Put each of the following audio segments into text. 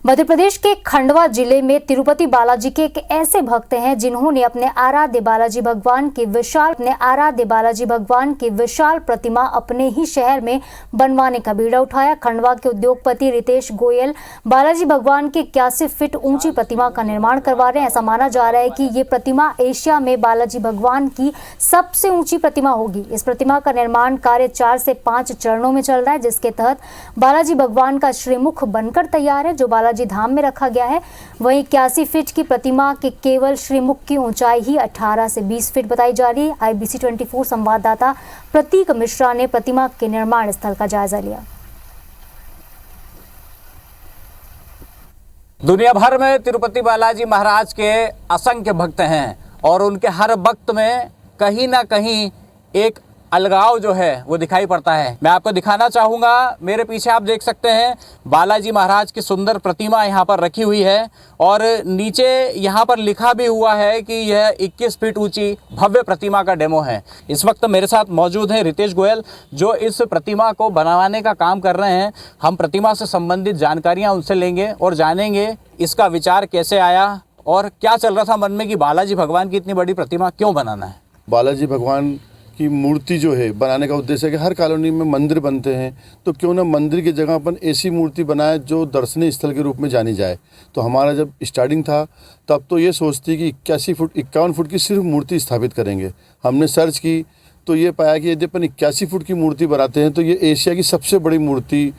मध्य प्रदेश के खंडवा जिले में तिरुपति बालाजी के एक ऐसे भक्त हैं जिन्होंने अपने आराध्य बालाजी भगवान की विशाल प्रतिमा अपने ही शहर में बनवाने का बीड़ा उठाया। खंडवा के उद्योगपति रितेश गोयल बालाजी भगवान की 81 फीट ऊंची प्रतिमा का निर्माण करवा रहे हैं। ऐसा माना जा रहा है कि ये प्रतिमा एशिया में बालाजी भगवान की सबसे ऊंची प्रतिमा होगी। इस प्रतिमा का निर्माण कार्य 4 से 5 चरणों में चल रहा है, जिसके तहत बालाजी भगवान का श्रीमुख बनकर तैयार है, जो बालाजी धाम में रखा गया है। वहीं 81 फीट की प्रतिमा के केवल श्रीमुख की ऊंचाई ही 18 से 20 फीट बताई जा रही है। IBC 24 संवाददाता प्रतीक मिश्रा ने प्रतिमा के निर्माण स्थल का जायजा लिया। दुनिया भर में तिरुपति बालाजी महाराज के असंख्य भक्त हैं और उनके हर भक्त में कहीं ना कहीं एक अलगाव जो है वो दिखाई पड़ता है। मैं आपको दिखाना चाहूँगा, मेरे पीछे आप देख सकते हैं बालाजी महाराज की सुंदर प्रतिमा यहाँ पर रखी हुई है और नीचे यहाँ पर लिखा भी हुआ है कि यह 21 फीट ऊंची भव्य प्रतिमा का डेमो है। इस वक्त मेरे साथ मौजूद है रितेश गोयल, जो इस प्रतिमा को बनवाने का काम कर रहे हैं। हम प्रतिमा से संबंधित जानकारियाँ उनसे लेंगे और जानेंगे इसका विचार कैसे आया और क्या चल रहा था मन में कि बालाजी भगवान की इतनी बड़ी प्रतिमा क्यों बनाना है। बालाजी भगवान की मूर्ति जो है बनाने का उद्देश्य है कि हर कॉलोनी में मंदिर बनते हैं, तो क्यों ना मंदिर की जगह अपन ऐसी मूर्ति बनाए जो दर्शनीय स्थल के रूप में जानी जाए। तो हमारा जब स्टार्टिंग था तब तो ये सोचती कि 51 फुट की सिर्फ मूर्ति स्थापित करेंगे। हमने सर्च की तो ये पाया कि यदि अपन 81 फुट की मूर्ति बनाते हैं तो ये एशिया की सबसे बड़ी मूर्ति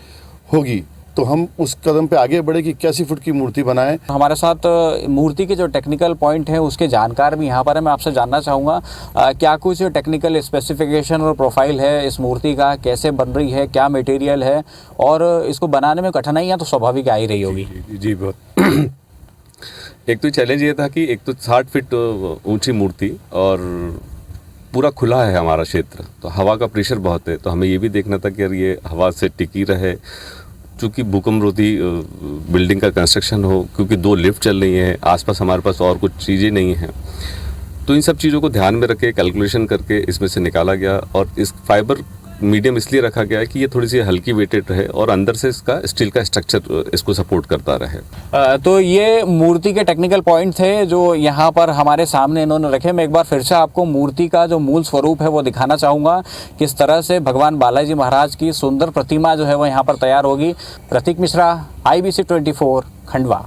होगी। तो हम उस कदम पे आगे बढ़े कि 81 फुट की मूर्ति बनाएं। हमारे साथ मूर्ति के जो टेक्निकल पॉइंट हैं उसके जानकार भी यहाँ पर है। मैं आपसे जानना चाहूँगा क्या कुछ टेक्निकल स्पेसिफिकेशन और प्रोफाइल है इस मूर्ति का, कैसे बन रही है, क्या मटेरियल है और इसको बनाने में कठिनाइयाँ तो स्वाभाविक आ ही रही होगी। जी बहुत एक तो चैलेंज ये था कि एक तो 60 फीट ऊंची मूर्ति और पूरा खुला है हमारा क्षेत्र, तो हवा का प्रेशर बहुत है। तो हमें ये भी देखना था कि यार ये हवा से टिकी रहे, चूँकि भूकंपरोधी बिल्डिंग का कंस्ट्रक्शन हो, क्योंकि 2 लिफ्ट चल रही हैं, आसपास हमारे पास और कुछ चीज़ें नहीं हैं। तो इन सब चीज़ों को ध्यान में रख के कैलकुलेशन करके इसमें से निकाला गया और इस फाइबर मीडियम इसलिए रखा गया है कि ये थोड़ी सी हल्की वेटेड रहे और अंदर से इसका स्टील का स्ट्रक्चर इसको सपोर्ट करता रहे। तो ये मूर्ति के टेक्निकल पॉइंट थे जो यहाँ पर हमारे सामने इन्होंने रखे। मैं एक बार फिर से आपको मूर्ति का जो मूल स्वरूप है वो दिखाना चाहूँगा, किस तरह से भगवान बालाजी महाराज की सुंदर प्रतिमा जो है वो यहाँ पर तैयार होगी। प्रतीक मिश्रा, IBC 24 खंडवा।